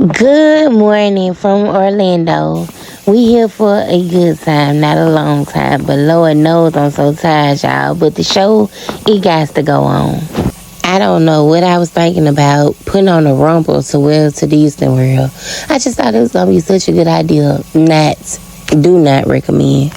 Good morning from Orlando. We here for a good time, not a long time, but Lord knows I'm so tired, y'all. But the show, it got to go on. I don't know what I was thinking about putting on a rumble to wear to Disney World. I just thought it was gonna be such a good idea. Do not recommend.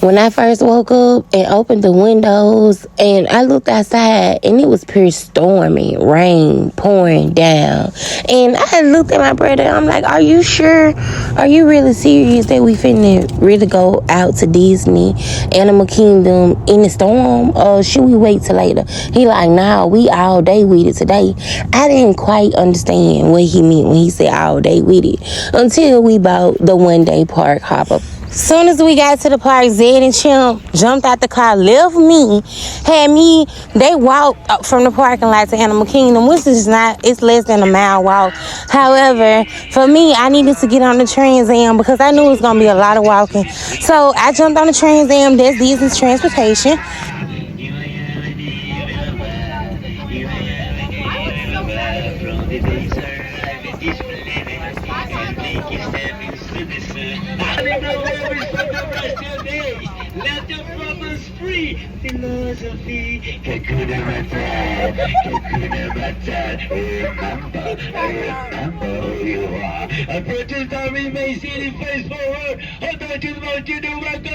When I first woke up and opened the windows and I looked outside and it was pure stormy, rain pouring down. And I looked at my brother, I'm like, are you sure? Are you really serious that we finna really go out to Disney, Animal Kingdom in the storm? Or should we wait till later? He like, nah, we all day with it today. I didn't quite understand what he meant when he said all day with it until we bought the one day park hopper. Soon as we got to the park, Zed and Chimp jumped out the car, left me, they walked up from the parking lot to Animal Kingdom, which is it's less than a mile walk. However, for me, I needed to get on the Trans Am because I knew it was going to be a lot of walking. So I jumped on the Trans Am, that's Disney's transportation. Let the problems free. Philosophy. Remember, who you are. A protest army may see the face forward. Hold on to the mountain to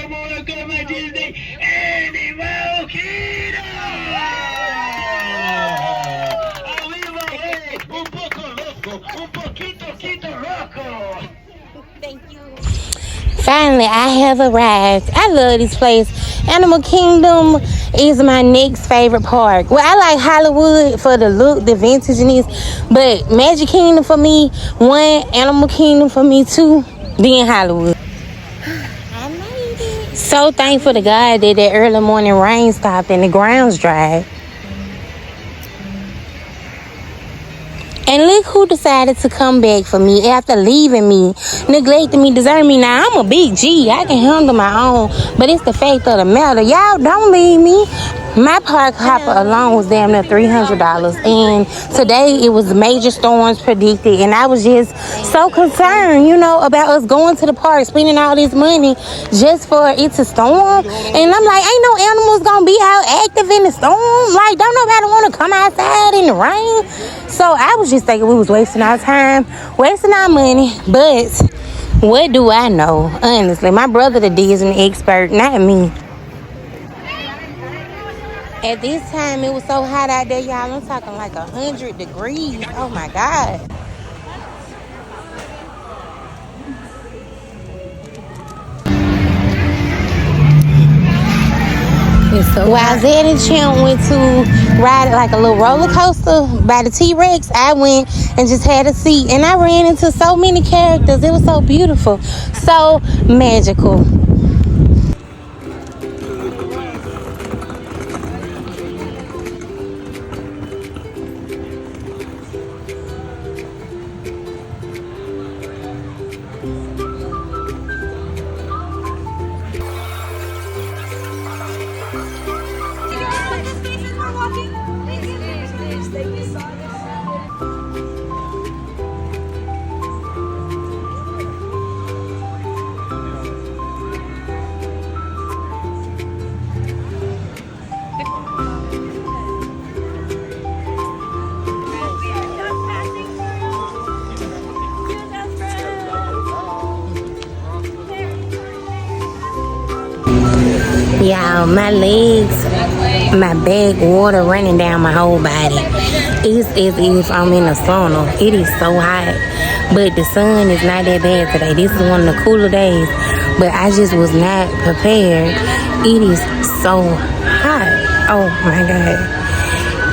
welcome at Disney. Animal Kingdom! Un poco loco, un poquito loco. Thank you. Finally, I have arrived. I love this place. Animal Kingdom is my next favorite park. Well, I like Hollywood for the look, the vintageness, but Magic Kingdom for me, 1, Animal Kingdom for me, 2, then Hollywood. I made it. So thankful to God that early morning rain stopped and the ground's dry. And look who decided to come back for me after leaving me, neglecting me, deserting me. Now, I'm a big G. I can handle my own. But it's the fact of the matter. Y'all don't leave me. My park hopper alone was damn near $300. And today it was major storms predicted. And I was just so concerned, about us going to the park, spending all this money just for it to storm. And I'm like, ain't no animals going to be out active in the storm. Like, don't nobody want to come outside in the rain. So I was just thinking we was wasting our time, wasting our money. But what do I know? Honestly, my brother the Disney expert, not me. At this time, it was so hot out there, y'all. I'm talking like 100 degrees. Oh, my God. While Zed and Chimp went to ride like a little roller coaster by the T-Rex, I went and just had a seat. And I ran into so many characters. It was so beautiful. So magical. Y'all, my legs, my back, water running down my whole body. It's as if I'm in a sauna. It is so hot. But the sun is not that bad today. This is one of the cooler days. But I just was not prepared. It is so hot. Oh my God.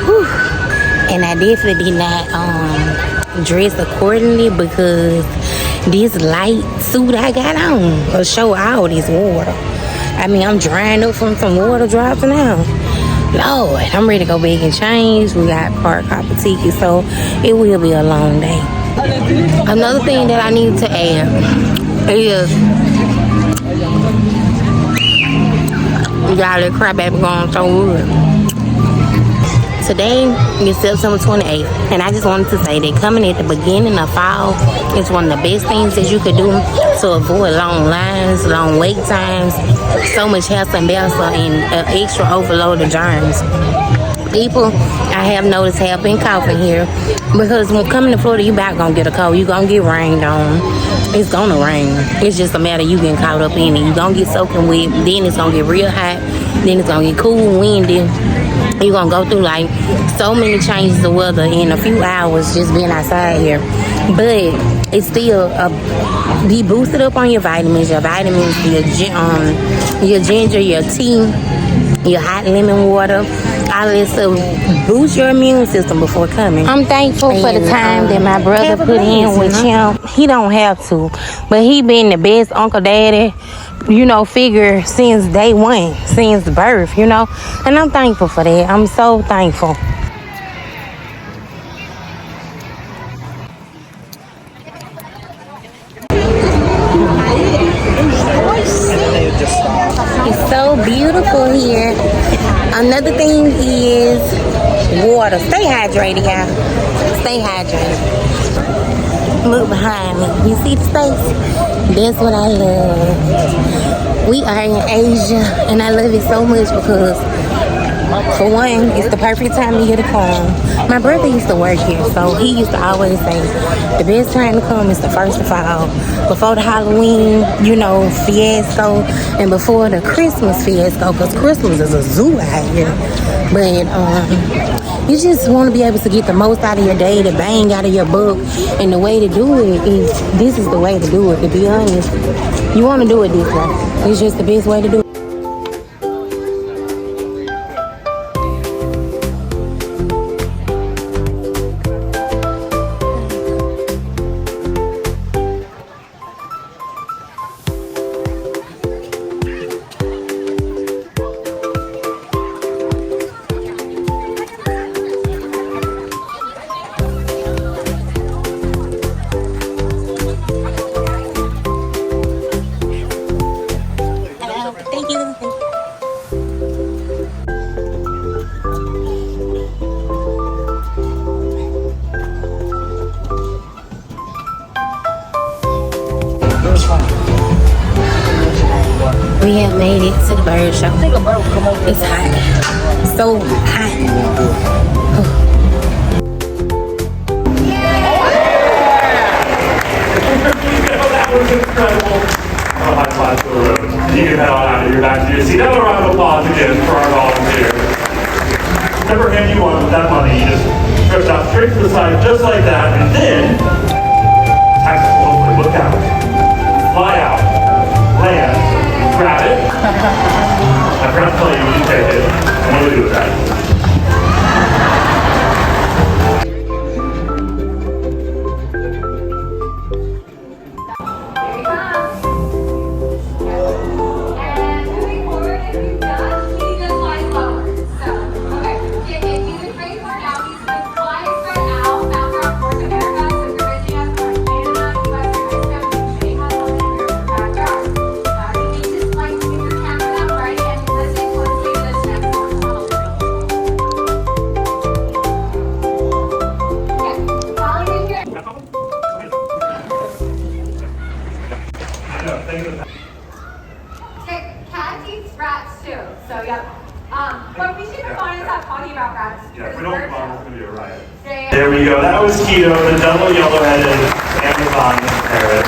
Whew. And I definitely did not dress accordingly because this light suit I got on will show all this water. I mean, I'm drying up from some water drops now. Lord, I'm ready to go back and change. We got park hopper tickets, so it will be a long day. Another thing that I need to add is y'all, that crab apple going so good. Today is September 28th, and I just wanted to say that coming at the beginning of fall is one of the best things that you could do to avoid long lines, long wait times, so much hassle and bustle, and extra overload of germs. People I have noticed have been coughing here because when coming to Florida, you about gonna get a cold. You gonna get rained on. It's gonna rain. It's just a matter of you getting caught up in it. You gonna get soaking wet. Then it's gonna get real hot. Then it's gonna get cool, windy. You're gonna go through like so many changes of weather in a few hours just being outside here. But it's still be boosted up on your vitamins, your ginger, your tea, your hot lemon water, all this stuff. Boost your immune system before coming. I'm thankful for the time that my brother put in with him. He don't have to, but he been the best uncle daddy, figure since day one, since birth, and I'm thankful for that. I'm so thankful. It's so beautiful here. Another thing is water. Stay hydrated, y'all. Stay hydrated. Look behind me. You see the space? That's what I love. We are in Asia, and I love it so much because, for one, it's the perfect time of year to come. My brother used to work here, so he used to always say, the best time to come is the first of fall. Before the Halloween, fiasco, and before the Christmas fiasco, because Christmas is a zoo out here. But you just want to be able to get the most out of your day, the bang out of your book, and the way to do it this is the way to do it, to be honest. You want to do it this way. It's just the best way to do it. We have made it to the bird show. It's hot. So hot. That was incredible. High class to the road. You can head on out of your back to your seat. Another round of applause again for our volunteers. Never hand you one with that money. You just stretch out straight to the side just like that. And then, taxi will look out. Fly out. Land. Grab it. I forgot to tell you when you take it. And what do we do with that? Cats eat rats too, so yeah. But we should be fine and stop talking about rats. Yeah, if we don't bother, it's going to be a riot. There we go. That was Keto, the double yellow-headed Amazon parrot.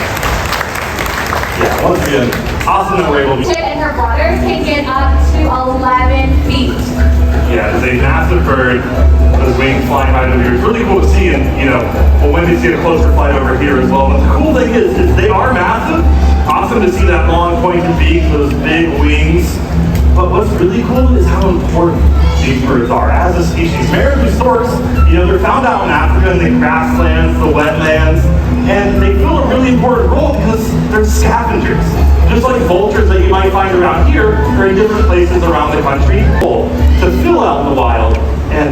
Yeah, once again, awesome that we're able to... And her brothers can get up to 11 feet. Yeah, it's a massive bird with his wings flying high over here. It's really cool to see, and when Wendy's get a closer flight over here as well. But the cool thing is they are massive. Awesome to see that long pointed beak, those big wings. But what's really cool is how important these birds are as a species. Marabou storks, they're found out in Africa in the grasslands, the wetlands, and they fill a really important role because they're scavengers. Just like vultures that you might find around here or in different places around the country, to fill out in the wild. And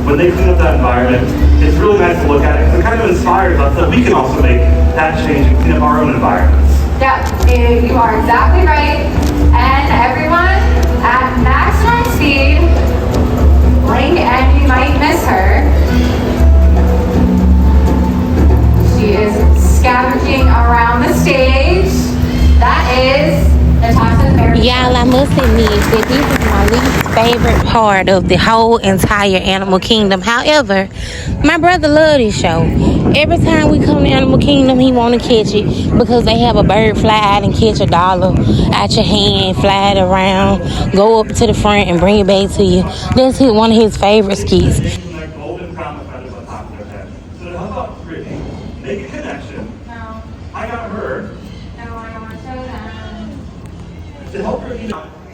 when they clean up that environment, it's really nice to look at it because it kind of inspires us that we can also make that change and clean up our own environments. Yeah, you are exactly right. And everyone, at maximum speed, blink and you might miss her. She is scavenging around the stage. That is y'all, I must admit that this is my least favorite part of the whole entire Animal Kingdom. However, my brother loves this show. Every time we come to Animal Kingdom, he want to catch it because they have a bird fly out and catch $1 out your hand, fly it around, go up to the front and bring it back to you. That's one of his favorite skits. Golden promise feathers on top of their head. So to help out Brittany, make a connection. No. I got her. No, I don't want to show them. To help her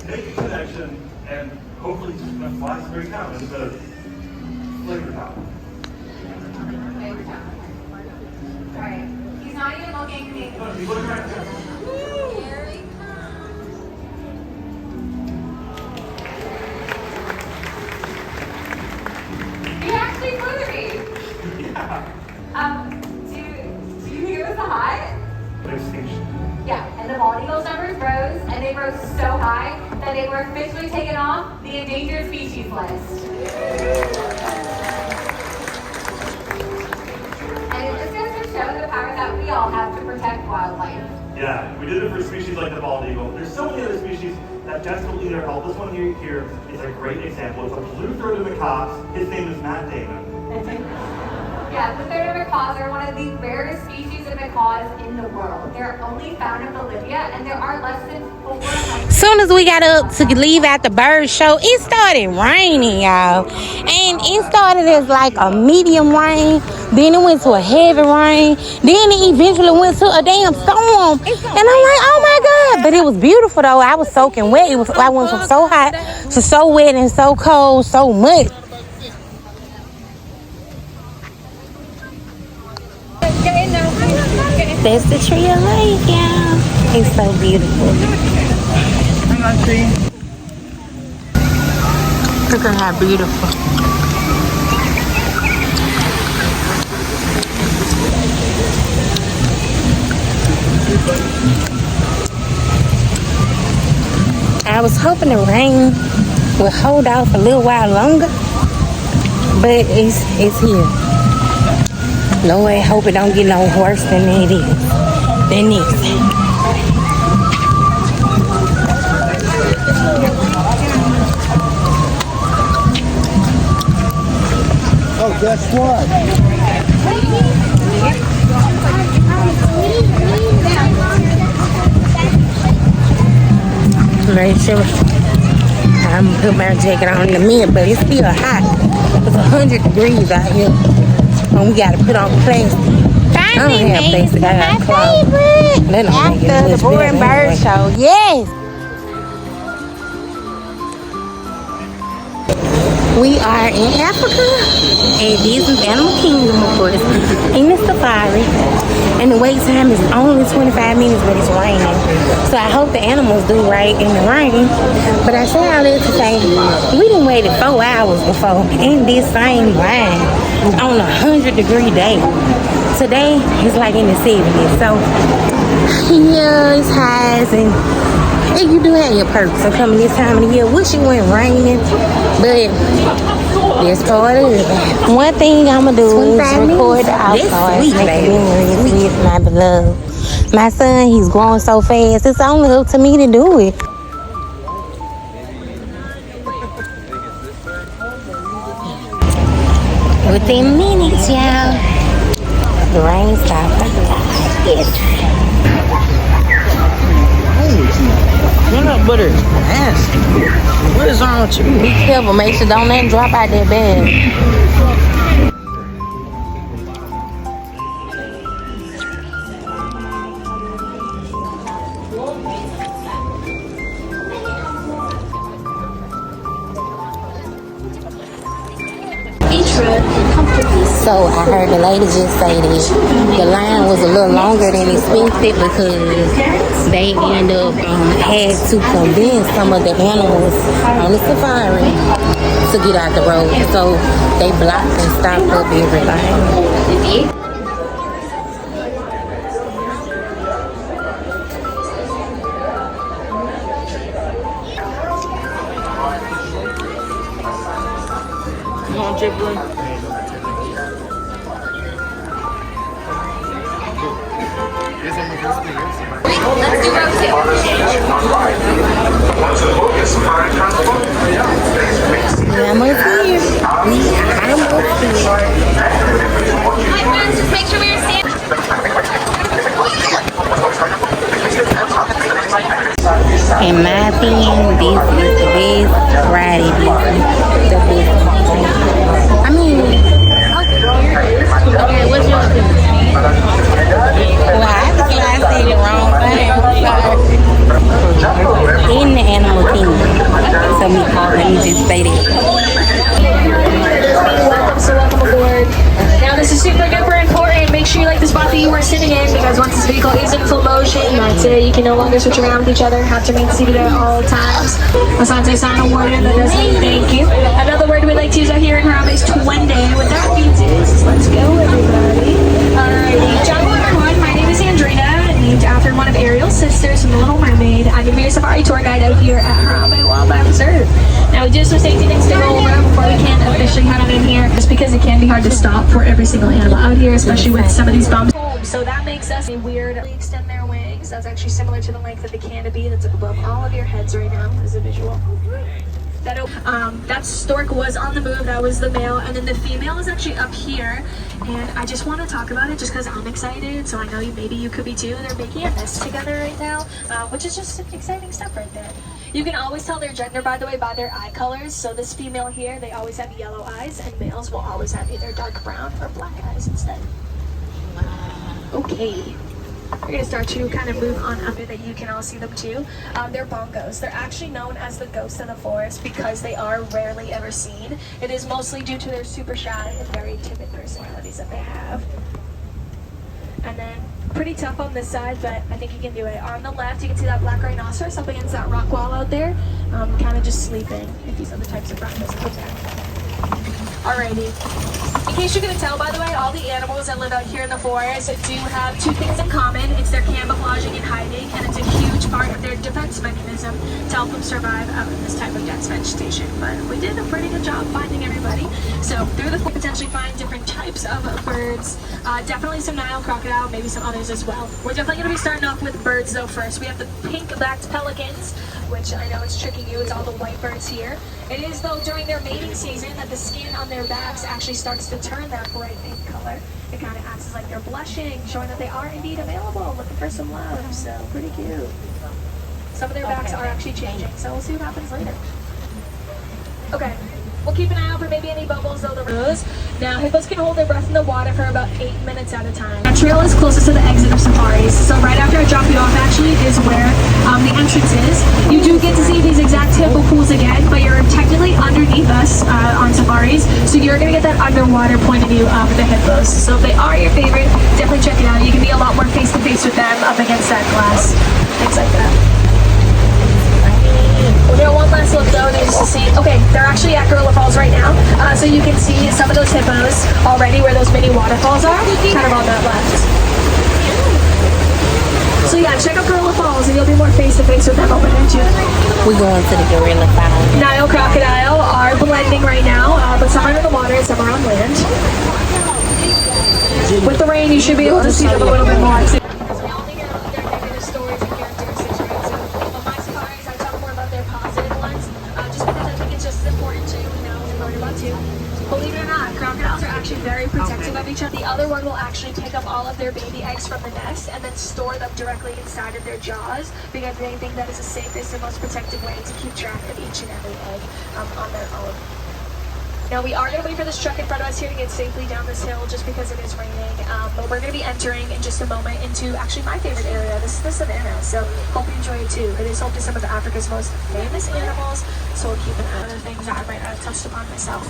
make a connection and hopefully she's going to fly straight down instead of flavor town. Flavor town. Alright. He's not even looking at me. No, he's looking right there. Here he comes. He actually flew to me. Yeah. Do you think it was a high? Extinction. Yeah, and the bald eagle's numbers rose, and they rose so high that they were officially taken off the endangered species list. And it just goes to show the power that we all have to protect wildlife. Yeah, we did it for species like the bald eagle. There's so many other species that desperately need our help. This one here is a great example. It's a blue-throated macaque. His name is Matt Damon. Yeah, the third macaws are one of the rarest species of macaws in the world. They're only found in Bolivia, and there are less than 400. Soon as we got up to leave out the bird show, it started raining, y'all. And it started as like a medium rain. Then it went to a heavy rain. Then it eventually went to a damn storm. And I'm like, oh my God. But it was beautiful though. I was soaking wet. I went from so hot to so wet and so cold so much. That's the tree of life, y'all. It's so beautiful. Look at how beautiful. I was hoping the rain would hold off a little while longer, but it's here. Lord, I hope it don't get no worse than it is. Than this. Oh, guess what? Very sure. I'm gonna put my jacket on in a minute, but it's still hot. It's 100 degrees out here. And we gotta put on plastic. I don't have plastic. I got clothes. After the boring bird show. Yes. We are in Africa at Disney's Animal Kingdom, of course, in the safari. And the wait time is only 25 minutes, but it's raining. So I hope the animals do right in the rain. But I say all this to say, we done waited 4 hours before in this same line on a 100-degree day. Today is like in the 70s. So yeah, it's highs and you do have your perks of coming this time of the year. Wish it went raining, but that's part of it. One thing I'm gonna do is record the outside, make memories with my beloved. My son, he's growing so fast. It's only up to me to do it. Within minutes, y'all, the rain stopped. Peanut butter is nasty. What is wrong with you? Be careful, make sure don't let him drop out that bag. So I heard the lady just say that the line was a little longer than expected because they end up had to convince some of the animals on the safari to get out the road. So they blocked and stopped up everything. Chipotle. Let's do road two. I'm up here. I'm up here. Hi friends, just make sure we are standing. In my opinion, this is the best ride. This is the best. I mean, okay, what's your opinion? Well, I feel I said the wrong thing. Sorry. In the animal kingdom. So let me just say that. Welcome aboard. Now this is super duper important. Make sure you like the spot that you are sitting in, because once this vehicle is in full motion, that's it. You can no longer switch around with each other. Have to remain seated at all times. Asante sign a word that does mean thank you. Another word we like to use out here in Harambe is twende. What that means is let's go, everybody. Alrighty, Jungle everyone. My name is Andrina, named after one of Ariel's sisters from The Little Mermaid. I'm going to be your safari tour guide out here at Harambe Wildlife Reserve. Now we do have some safety things to go over before we can officially head on in here, just because it can be hard to stop for every single animal out here, especially with some of these bumps. So that makes us a weird extend their wings. That's actually similar to the length of the canopy that's up above all of your heads right now as a visual. That stork was on the move. That was the male, and then the female is actually up here. And I just want to talk about it just because I'm excited. So I know maybe you could be too. They're making a nest together right now, which is just exciting stuff right there. You can always tell their gender, by the way, by their eye colors. So this female here, they always have yellow eyes, and males will always have either dark brown or black eyes instead. Okay. We're going to start to kind of move on up here that you can all see them too. They're bongos. They're actually known as the ghosts of the forest because they are rarely ever seen. It is mostly due to their super shy and very timid personalities that they have. And then pretty tough on this side, but I think you can do it. On the left, you can see that black rhinoceros up against that rock wall out there, kind of just sleeping, if these other types of rhinos out there. Alrighty. In case you couldn't tell, by the way, all the animals that live out here in the forest do have two things in common. It's their camouflaging and hiding, and it's a huge part of their defense mechanism to help them survive out in this type of dense vegetation. But we did a pretty good job finding everybody. So through the forest, potentially find different types of birds. Definitely some Nile crocodile, maybe some others as well. We're definitely going to be starting off with birds though first. We have the pink-backed pelicans, which I know it's tricking you. It's all the white birds here. It is though during their mating season that the skin on their backs actually starts to turn that bright pink color. It kind of acts as like they're blushing, showing that they are indeed available, looking for some love. So pretty cute. Some of their backs are actually changing, so we'll see what happens later. Okay. We'll keep an eye out for maybe any bubbles though the rose. Now hippos can hold their breath in the water for about 8 minutes at a time. That trail is closest to the exit of safaris. So right after I drop you off actually is where the entrance is. You do get to see these exact hippo pools again, but you're technically underneath us on safaris. So you're gonna get that underwater point of view of the hippos. So if they are your favorite, definitely check it out. You can be a lot more face to face with them up against that glass. Things like that. We'll do one last look though, just to see. Okay, they're actually at Gorilla Falls right now. So you can see some of those hippos already where those mini waterfalls are, kind of on that left. So yeah, check out Gorilla Falls and you'll be more face to face with them over there too. We're going to the Gorilla Falls. Nile crocodile are blending right now, but some are in the water and some are on land. With the rain, you should be able to see them a little bit more. Believe it or not, crocodiles are actually very protective of each other. The other one will actually pick up all of their baby eggs from the nest and then store them directly inside of their jaws because they think that is the safest and most protective way to keep track of each and every egg on their own. Now we are going to wait for this truck in front of us here to get safely down this hill just because it is raining, but we're going to be entering in just a moment into actually my favorite area. This is the savannah, so hope you enjoy it too. It is home to some of Africa's most famous animals, so we'll keep an eye on other things that I might not have touched upon myself.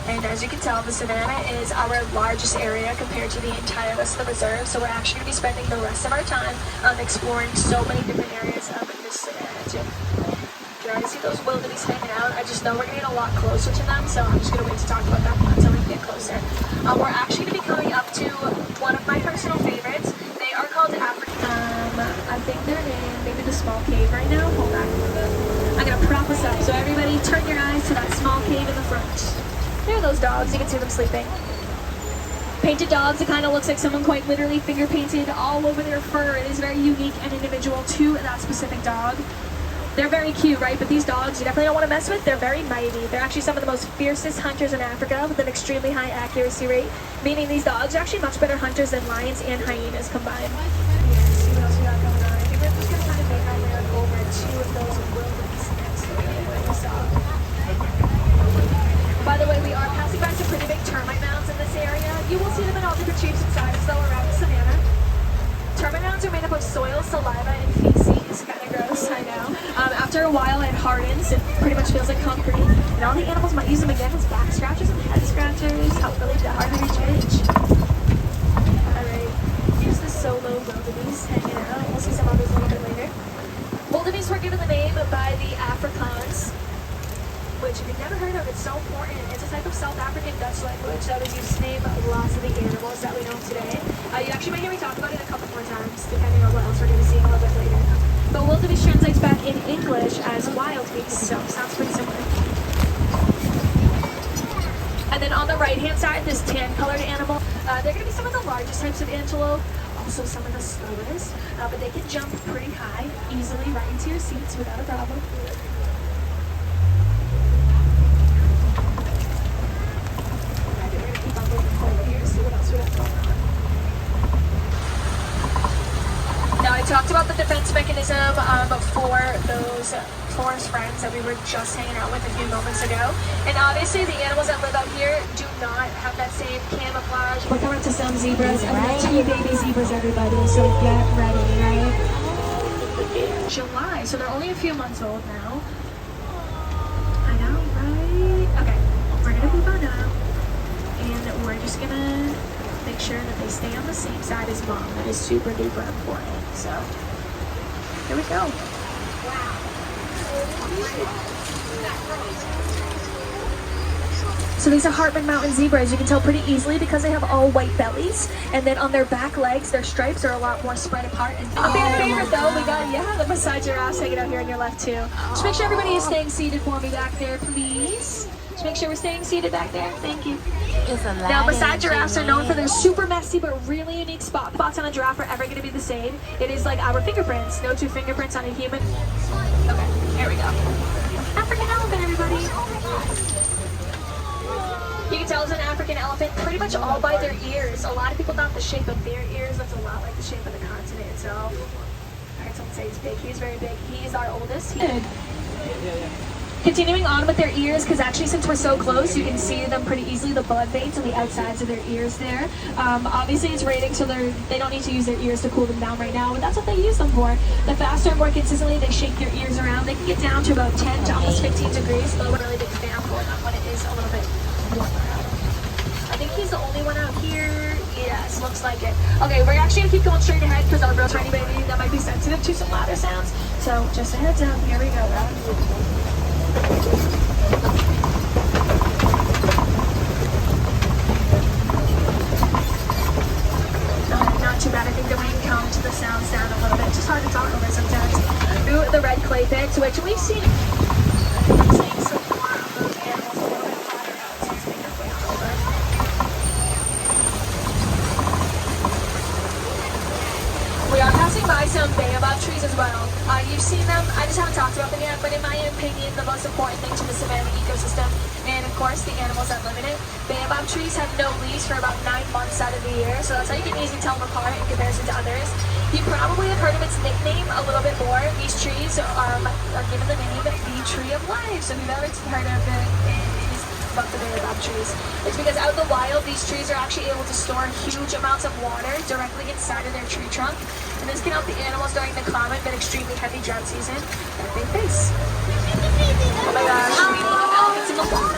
And as you can tell, the savannah is our largest area compared to the entire rest of the reserve, so we're actually going to be spending the rest of our time exploring so many different areas of this savannah too. You can already see those wildebeest hanging out. I just know we're going to get a lot closer to them, so I'm just going to wait to talk about that until we get closer. We're actually going to be coming up to one of my personal favorites. They are called I think they're in maybe the small cave right now. Hold on. I'm going to prop this up. So everybody turn your eyes to that small cave. cave in the front. There are those dogs, you can see them sleeping. Painted dogs, it kind of looks like someone quite literally finger painted all over their fur. It is very unique and individual to that specific dog. They're very cute, right? But these dogs you definitely don't want to mess with. They're very mighty. They're actually some of the most fiercest hunters in Africa with an extremely high accuracy rate, meaning these dogs are actually much better hunters than lions and hyenas combined. Yes, what else we got going on? I think we're just going to kind of make our way over to those wilderness next to By the way, we are passing by some pretty big termite mounds in this area. You will see them in all different shapes and sizes though around the savannah. Termite mounds are made up of soil, saliva, and feces. Kind of gross, I know. After a while, it hardens. It pretty much feels like concrete. And all the animals might use them again as back scratchers and head scratchers. Help relieve the hard to reach itch. Alright, here's the solo wildebeest hanging out. We'll see some others a little bit later. Wildebeest were given the name by the Afrikaans, which if you've never heard of, it's so important. It's a type of South African Dutch language that was used to name lots of the animals that we know today. You actually might hear me talk about it a couple more times, depending on what else we're going to see a little bit later. But wildebeest translates back in English as wild beast, so sounds pretty similar. And then on the right-hand side, this tan-colored animal, they're going to be some of the largest types of antelope, also some of the slowest, but they can jump pretty high, easily right into your seats without a problem. Now I talked about the defense mechanism for those forest friends that we were just hanging out with a few moments ago. And obviously the animals that live out here do not have that same camouflage. We're coming to some zebras and right. 2 baby zebras, everybody, so get ready, right? July, so they're only a few months old now. I know, right? Okay, we're gonna move on now. And we're just gonna make sure that they stay on the same side as mom. That is super duper important. So here we go. So these are Hartman Mountain zebras. You can tell pretty easily because they have all white bellies, and then on their back legs, their stripes are a lot more spread apart. And a fan favorite though, we got the Maasai giraffes hanging out here on your left too. Just make sure everybody is staying seated for me back there, please. Just make sure we're staying seated back there. Thank you. Now, Maasai giraffes are known for their super messy but really unique spots on a giraffe are ever going to be the same. It is like our fingerprints. No 2 fingerprints on a human. Okay, here we go. African elephant, everybody. You can tell it's an African elephant pretty much all by their ears. A lot of people thought the shape of their ears looks a lot like the shape of the continent itself. I heard someone say he's big. He's very big. He is our oldest. Continuing on with their ears, because actually since we're so close, you can see them pretty easily, the blood veins on the outsides of their ears there. Obviously it's raining, so they don't need to use their ears to cool them down right now, but that's what they use them for. The faster and more consistently they shake their ears around, they can get down to about 10 to almost 15 degrees, but a really big fan for them when it is a little bit warmer out. I think he's the only one out here. Yes, looks like it. Okay, we're actually gonna keep going straight ahead because our girls, for anybody that might be sensitive to some louder sounds. So just a heads up, here we go. Not too bad. I think that we can calm the sounds down a little bit. It's just hard to talk over sometimes. Through the red clay pits, which we've seen. Seeing some more of those animals a little bit farther out. So let's make our way on over. We are passing by some baobab trees as well. You've seen them, I just haven't talked about them yet, but in my opinion, the most important thing to the savanna ecosystem, and of course the animals that live in it, baobab trees have no leaves for about 9 months out of the year, so that's how you can easily tell them apart in comparison to others. You probably have heard of its nickname a little bit more. These trees are given the name the tree of life, so if you've ever heard of it, about the baobab trees. It's because out in the wild, these trees are actually able to store huge amounts of water directly inside of their tree trunk, and this can help the animals during the common but extremely heavy drought season that they face. Oh my gosh, we love elephants in the water!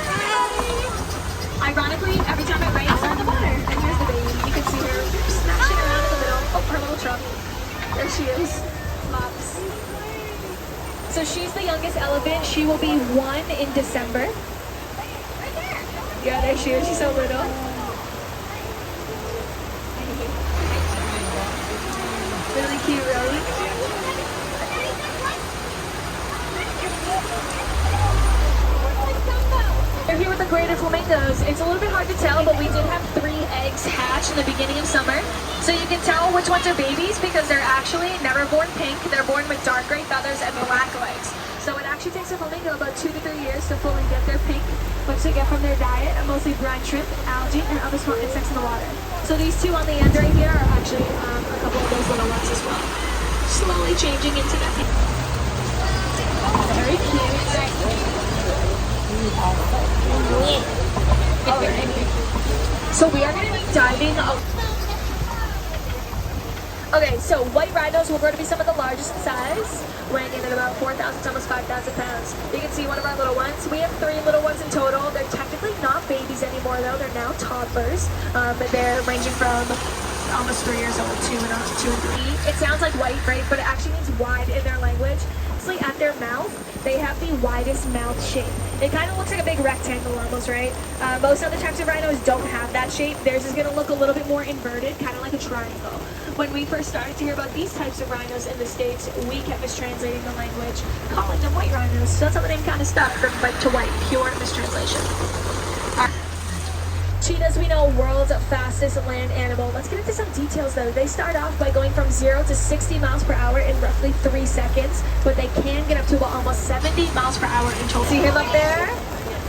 Ironically, every time it rains, they're in the water. And here's the baby. You can see her smashing around in the middle of her little trunk. There she is. Mops. So she's the youngest elephant. She will be 1 in December. Yeah, there she is. She's so little. Really cute, really. a little bit hard to tell, but we did have 3 eggs hatch in the beginning of summer. So you can tell which ones are babies because they're actually never born pink. They're born with dark gray feathers and black legs. So it actually takes a flamingo about 2 to 3 years to fully get their pink, which they get from their diet of mostly brine shrimp, algae, and other small insects in the water. So these 2 on the end right here are actually a couple of those little ones as well. Slowly changing into the pink. Very cute. So we are going to be diving. Okay, so white rhinos will grow to be some of the largest in size, weighing in at about 4,000 to almost 5,000 pounds. You can see one of our little ones. We have 3 little ones in total. They're technically not babies anymore, though. They're now toddlers. But they're ranging from almost 3 years old, 2 and up to 2 and 3. It sounds like white, right? But it actually means wide in their language. Actually, at their mouth, they have the widest mouth shape. It kind of looks like a big rectangle almost, right? Most other types of rhinos don't have that shape. Theirs is going to look a little bit more inverted, kind of like a triangle. When we first started to hear about these types of rhinos in the States, we kept mistranslating the language, calling them white rhinos. So that's how the name kind of stuck from white to white, pure mistranslation. Cheetahs, we know, world's fastest land animal. Let's get into some details though. They start off by going from 0 to 60 miles per hour in roughly 3 seconds, but they can get up to about almost 70 miles per hour in total. See him up there?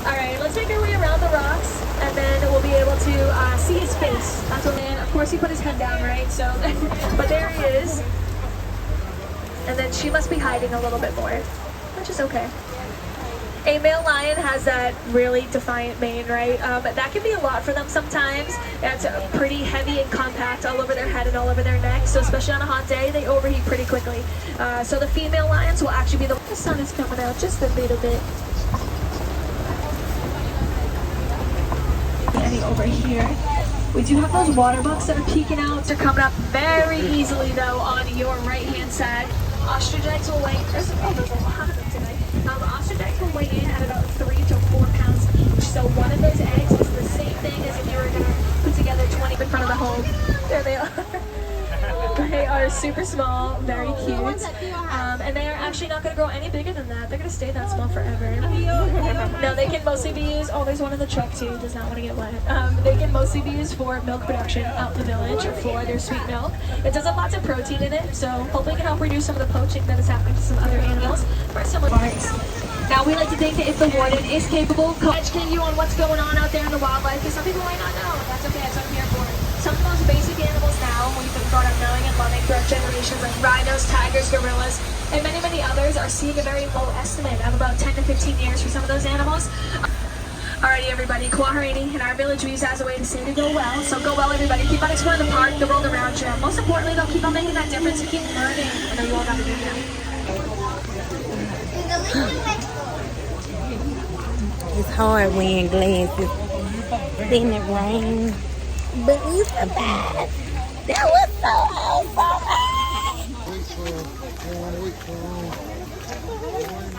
All right, let's make our way around the rocks, and then we'll be able to see his face. That's what, and of course he put his head down, right? So, but there he is. And then she must be hiding a little bit more, which is okay. A male lion has that really defiant mane, right? That can be a lot for them sometimes. It's pretty heavy and compact all over their head and all over their neck. So especially on a hot day, they overheat pretty quickly. So the female lions will actually be the sun is coming out just a little bit. Over here, we do have those water bucks that are peeking out. They're coming up very easily though on your right hand side. Ostrich eggs will weigh, there's a lot of them today. Ostrich eggs will weigh in at about 3 to 4 pounds each. So one of those eggs is the same thing as if you were going to put together 20 in front of the home. There they are. They are super small, very cute, and they are actually not going to grow any bigger than that. They're going to stay that small forever. No, they can mostly be used, oh, there's one in the truck too, does not want to get wet. They can mostly be used for milk production out in the village or for their sweet milk. It does have lots of protein in it, so hopefully it can help reduce some of the poaching that is happening to some other animals for similar parts. Now, we like to think that if the warden is capable of educating you on what's going on out there in the wildlife, because some people might not know. That's okay, that's what I'm here for. Some of the most basic animals now, we've been brought up knowing and loving throughout generations, like rhinos, tigers, gorillas, and many, many others are seeing a very low estimate of about 10 to 15 years for some of those animals. Alrighty, everybody, cooperating in our village we use as a way to say to go well. So go well, everybody. Keep on exploring the park, the world around you. Most importantly, though, keep on making that difference and keep learning. I know you all got to do that. It's hard wearing glasses. Then it rains. But we survived. That was so awesome.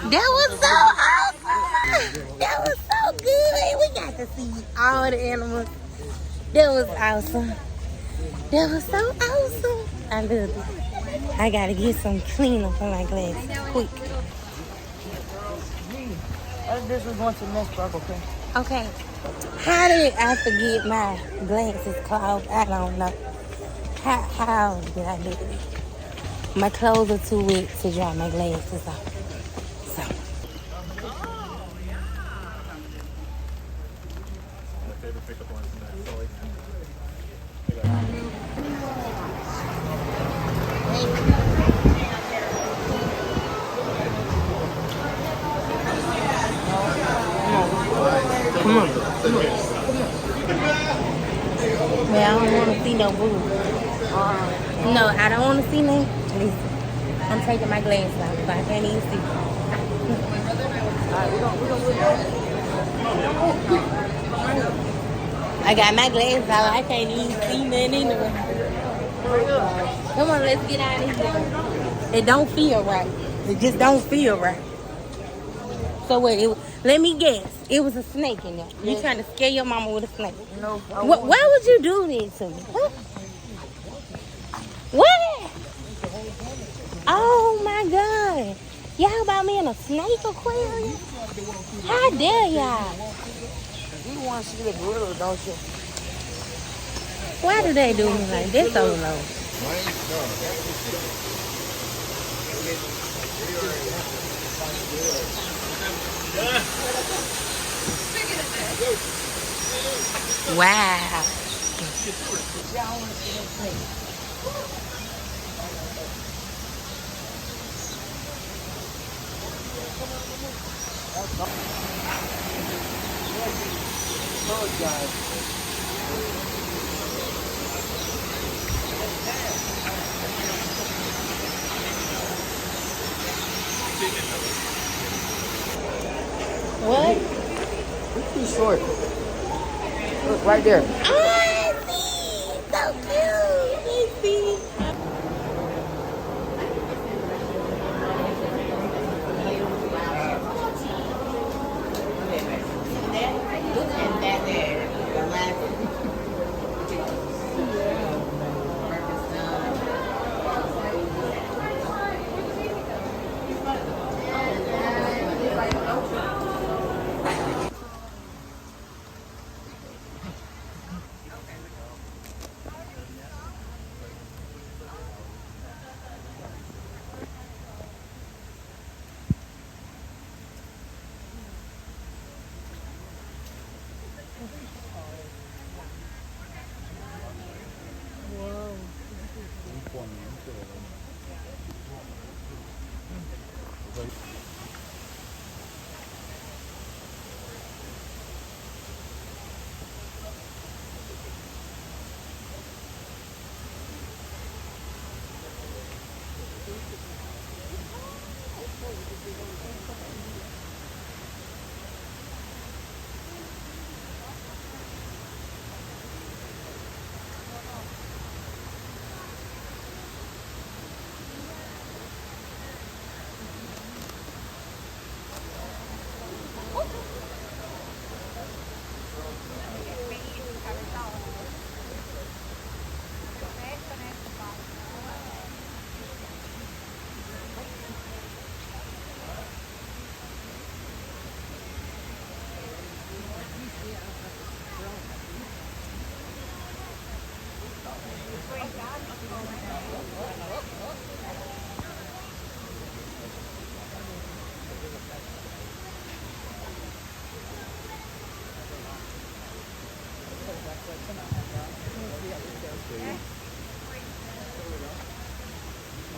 That was so awesome. That was so good. We got to see all the animals. That was awesome. That was so awesome. I love it. I gotta get some cleaner for my glasses quick. This is going to the next block, okay? Okay. How did I forget my glasses clogged? I don't know. How did I do it? My clothes are too wet to dry my glasses off. So. Come on. Well, I don't want to see no boo. No, I don't want to see no. Listen, I'm taking my glasses off, but I can't even see. I got my glasses out. I can't even see nothing anyway. Come on, let's get out of here. It don't feel right. It just don't feel right. So what? Let me guess. It was a snake in there. You trying to scare your mama with a snake? No. Why would you do this to me? What? Oh my God. Y'all bought me in a snake aquarium? How dare y'all? want to see the gorilla, don't you? Why do they do me like this so low? Wow. What? It's too short. Look, right there. Oh, I see. So cute. I see.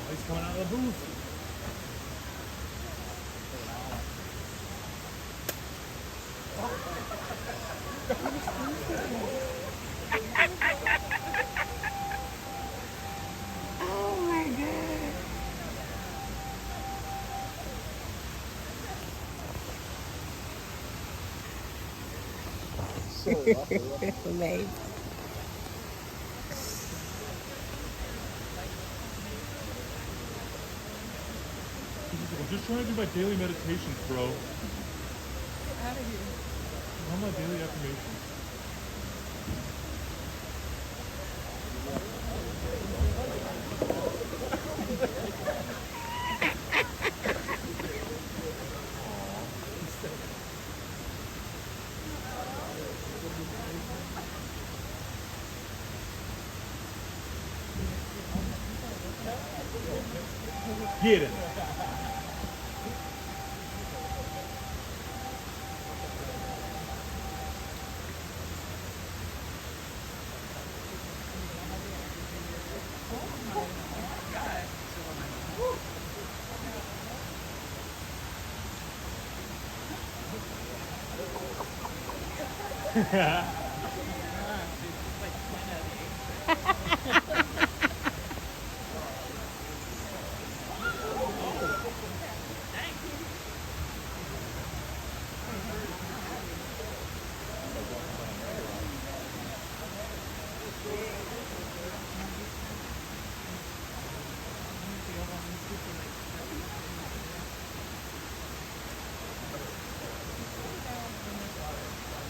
He's coming out of the booth. Oh my God. Amazing. I'm just trying to do my daily meditations, bro. Get out of here. I'm on my daily affirmations. Get it.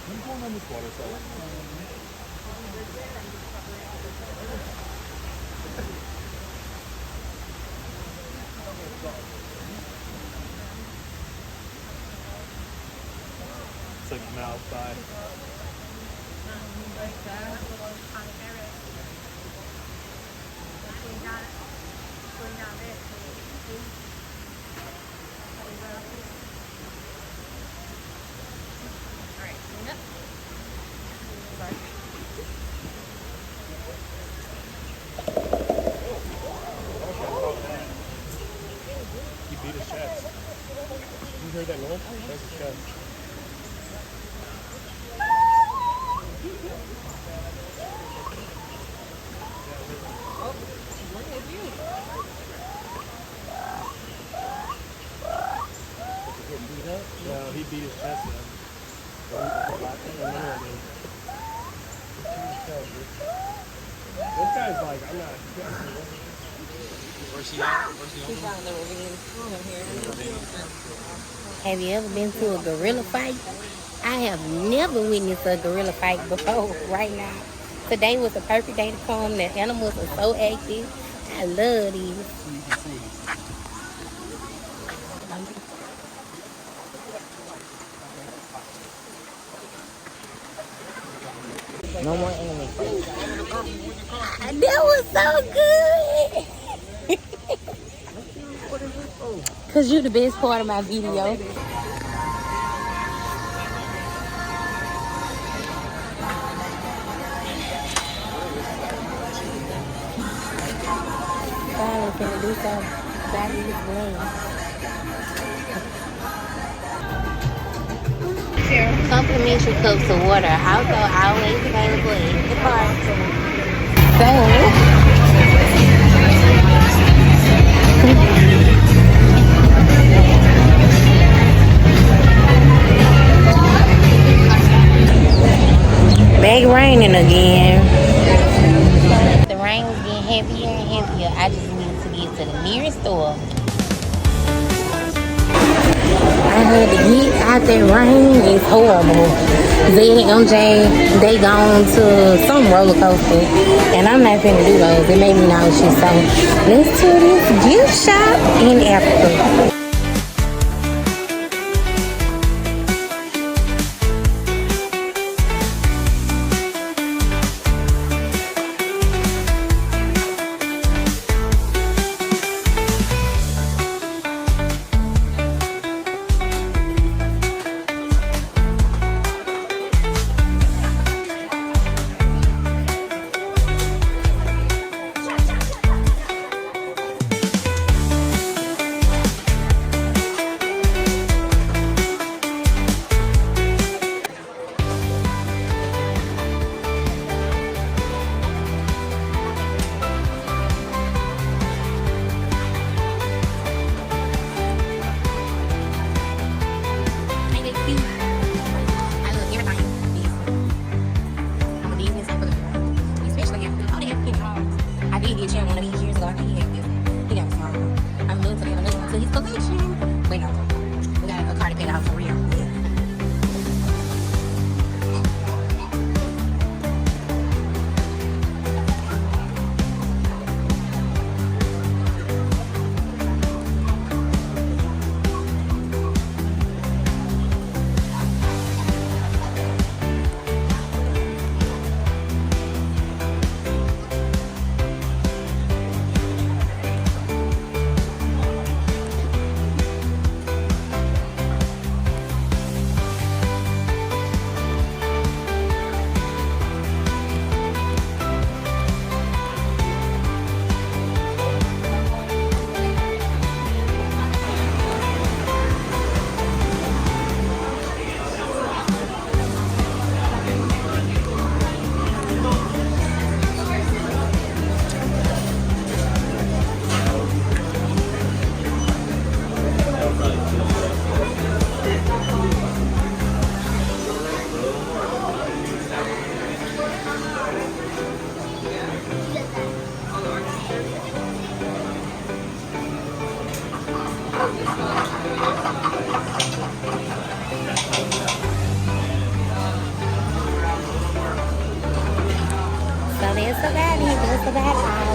What's going on this water slide? It's like from outside. Have you ever been to a gorilla fight? I have never witnessed a gorilla fight before. Right now, today was a perfect day to come. The animals are so active. I love these. No more anime. That was so good. Cause you the best part of my video. Finally finna do something about this room. Complimentary cups of water, also always available in the park. So, back raining again. The rain was getting heavier and heavier. I just needed to get to the nearest store. I had to get out that rain. It's horrible. Zed and MJ, they gone to some roller coaster, and I'm not finna do those. It made me nauseous. So let's do this gift shop in Africa.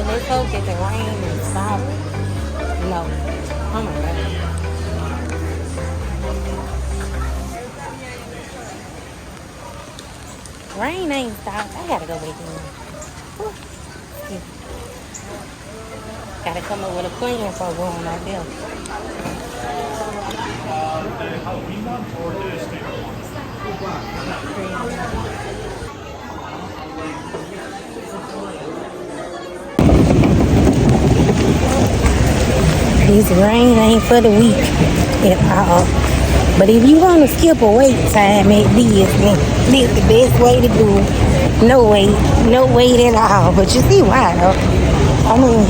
Let's hope that the rain is stop. No. Oh my God. Rain ain't stopped. I gotta go back in. Whew. Gotta come up with a plan for going out there. This rain ain't for the weak at all. But if you want to skip a wait time at Disney, this is the best way to do it. No wait at all. But you see why though? I mean,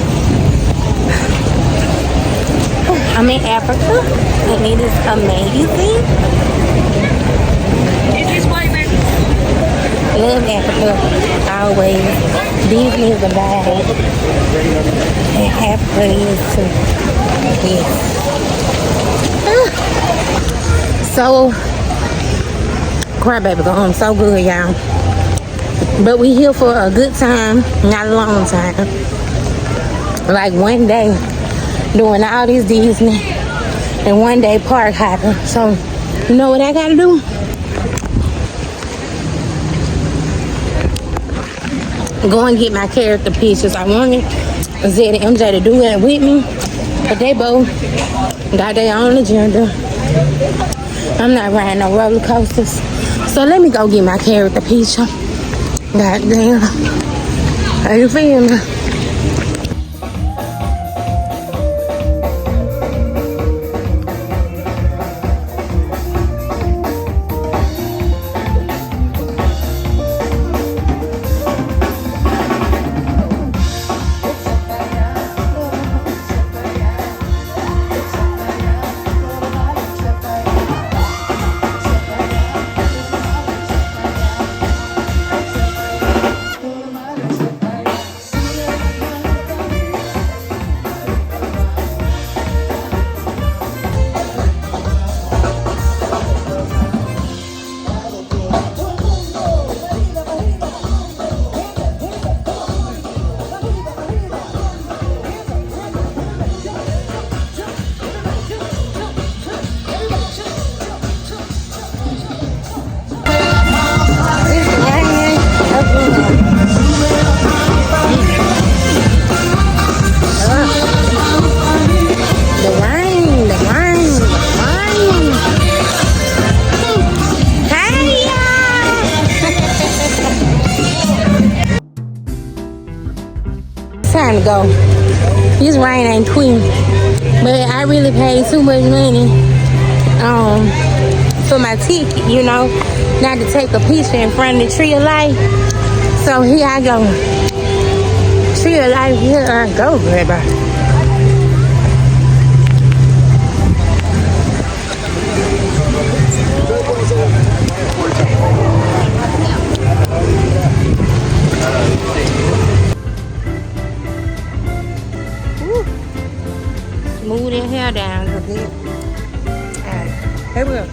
I'm in Africa and it is amazing. Love Africa, always. Disney is a vibe, and Africa is too. Yes. So, crybaby go home so good, y'all. But we here for a good time, not a long time. Like one day doing all this Disney, and one day park hopping. So, you know what I gotta do? Go and get my character pictures. I wanted Zed and MJ to do that with me, but they both got their own agenda. I'm not riding no roller coasters, so let me go get my character picture. Goddamn, how you feeling? Time to go. This rain ain't quitting, but I really paid too much money for my ticket, you know, not to take a picture in front of the Tree of Life. So here I go. Tree of Life, here I go, baby. Move that hair down a little bit. Alright, here we go.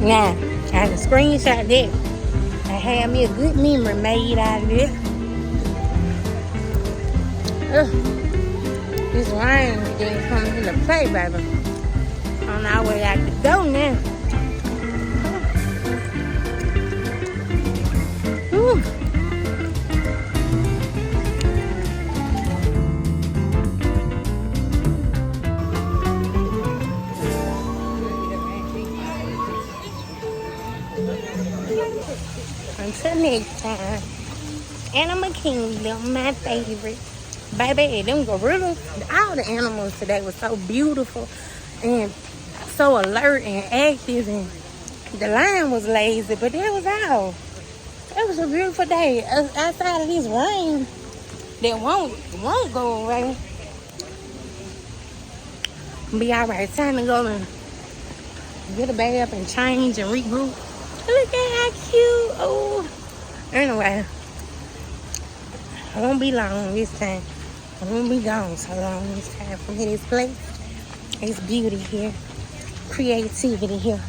Now, I had to screenshot that. I had me a good memory made out of it. This rain didn't come into play, baby. On our way out the door now. Woo. Until next time, Animal Kingdom, my favorite. Baby, them gorillas, all the animals today were so beautiful and so alert and active, and the lion was lazy, but that was all. It was a beautiful day outside of this rain that won't go away. Be all right. Time to go and get a bath and change and regroup. Look at how cute. Oh, anyway, I won't be long this time. I won't be gone so long this time from this place. It's beauty here. Creativity here.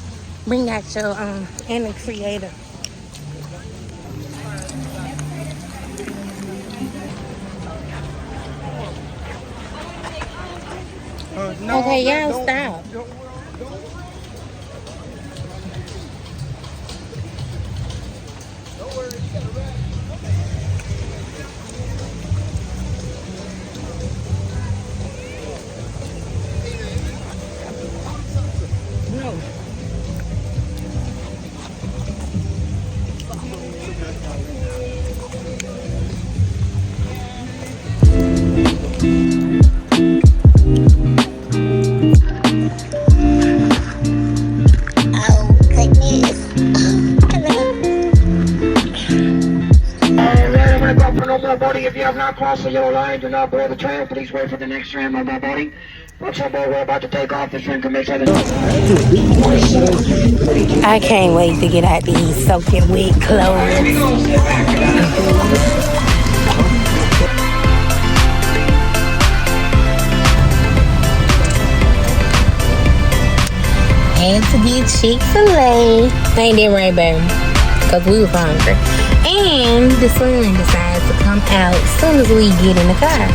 Bring out your inner creator. Okay, y'all stop. If you have not crossed the yellow line, do not board the train. Please wait for the next train on my body. Once our board, we're about to take off. This train can make sure I can't wait to get out these soaking wet clothes. Had to get Chick-fil-A. Ain't that right, baby? Because we was hungry. And the sun decides to come out as soon as we get in the car.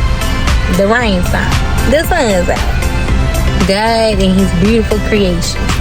The rain stopped. The sun's out. God and his beautiful creations.